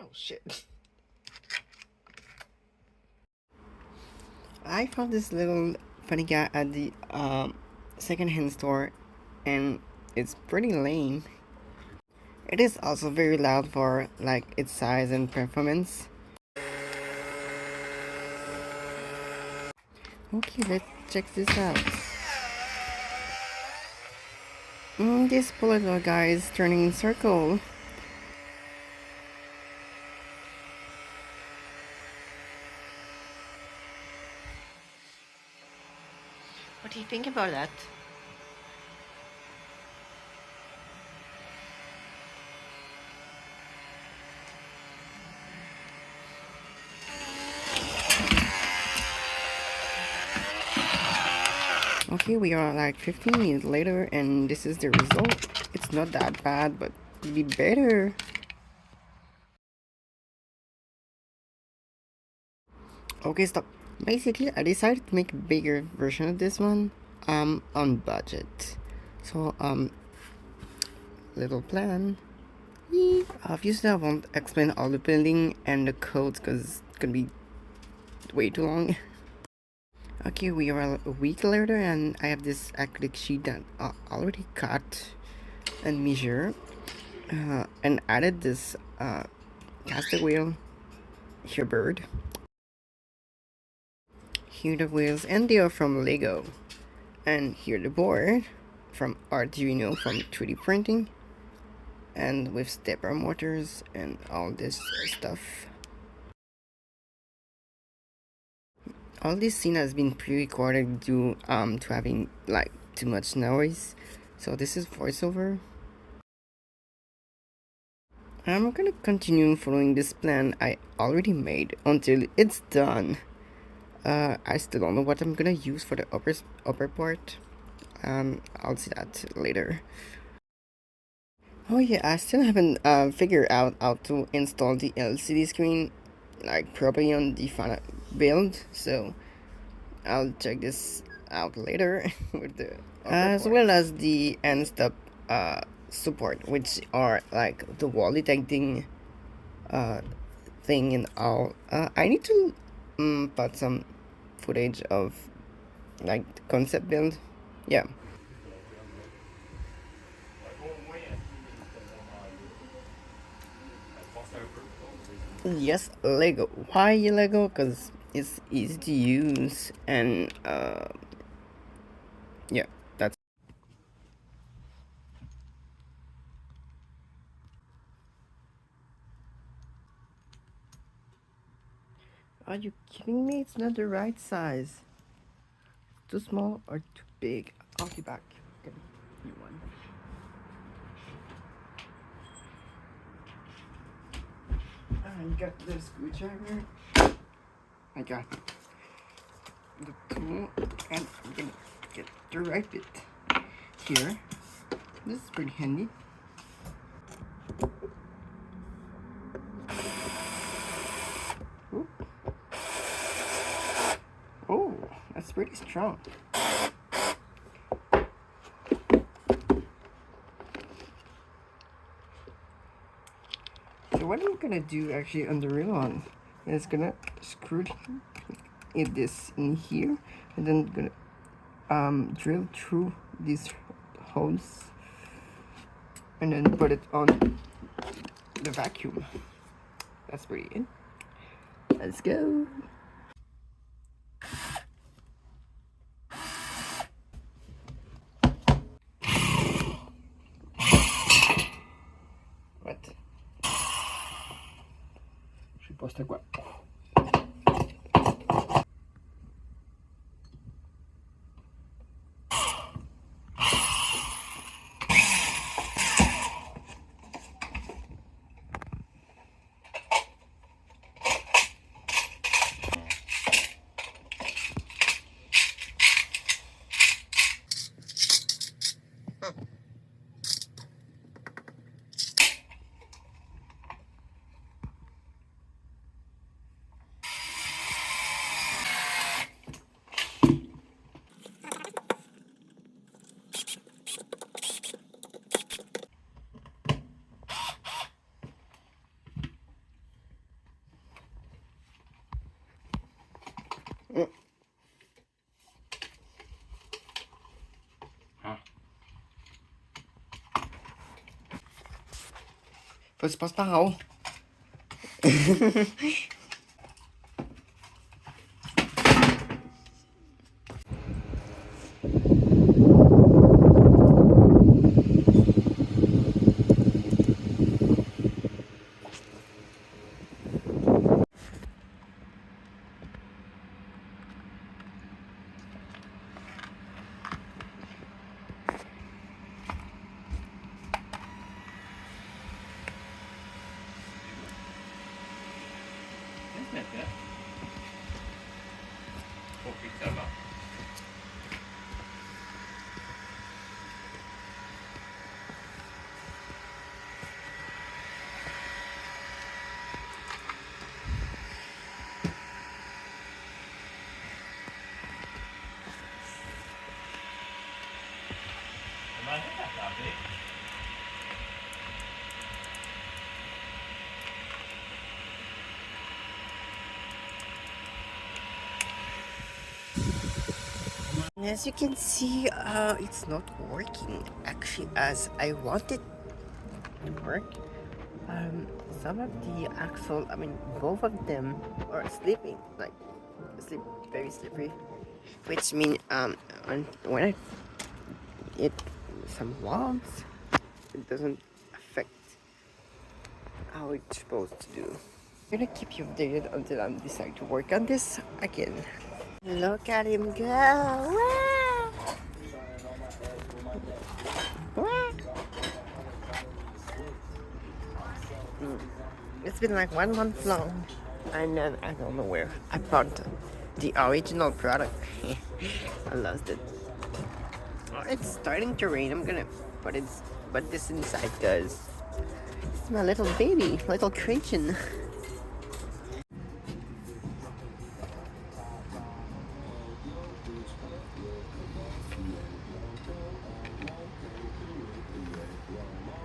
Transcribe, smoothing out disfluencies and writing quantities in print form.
Oh shit. I found this little funny guy at the secondhand store, and it's pretty lame. It is also very loud for like its size and performance. Okay, let's check this out. This polar guy is turning in circle. What do you think about that? Okay, we are like 15 minutes later and this is the result. It's not that bad, but it'd be better. Okay, stop. Basically, I decided to make a bigger version of this one. On budget. So, little plan. Obviously, I won't explain all the building and the codes because it's gonna be way too long. Okay, we are a week later and I have this acrylic sheet that I already cut and measure and added this caster wheel, here bird, here the wheels, and they are from Lego, and here the board from Arduino from 3D printing, and with stepper motors and all this stuff. All this scene has been pre-recorded due to having like too much noise, so this is voiceover. I'm gonna continue following this plan I already made until it's done. I still don't know what I'm gonna use for the upper part. I'll see that later. Oh yeah, I still haven't figured out how to install the LCD screen, like probably on the final build. So I'll check this out later with the as well as the end stop support, which are like the wall detecting uh thing and all. I need to put some footage of like the concept build. Yeah. Yes, Lego. Why Lego? Because it's easy to use and yeah, that's. Are you kidding me? It's not the right size. Too small or too big? I'll be back. Get a new one. I got the screwdriver. I got the tool, and I'm gonna get the right bit here. This is pretty handy. Oop. Oh, that's pretty strong. So what I'm gonna do actually on the real one is gonna screw this in here and then gonna drill through these holes and then put it on the vacuum. That's pretty good. Let's go. What? Je sais pas c'était quoi. Pause, pause pa ako. As you can see, it's not working actually as I want it to work. Some of the axle, I mean, both of them are sleeping, like sleep very slippery, which means when I hit some walls, it doesn't affect how it's supposed to do. I'm gonna keep you updated until I decide to work on this again. Look at him go! Wow. Wow. It's been like 1 month long, and then I don't know where I found the original product. I lost it. Oh, it's starting to rain. I'm gonna put this inside because it's my little baby, little creation.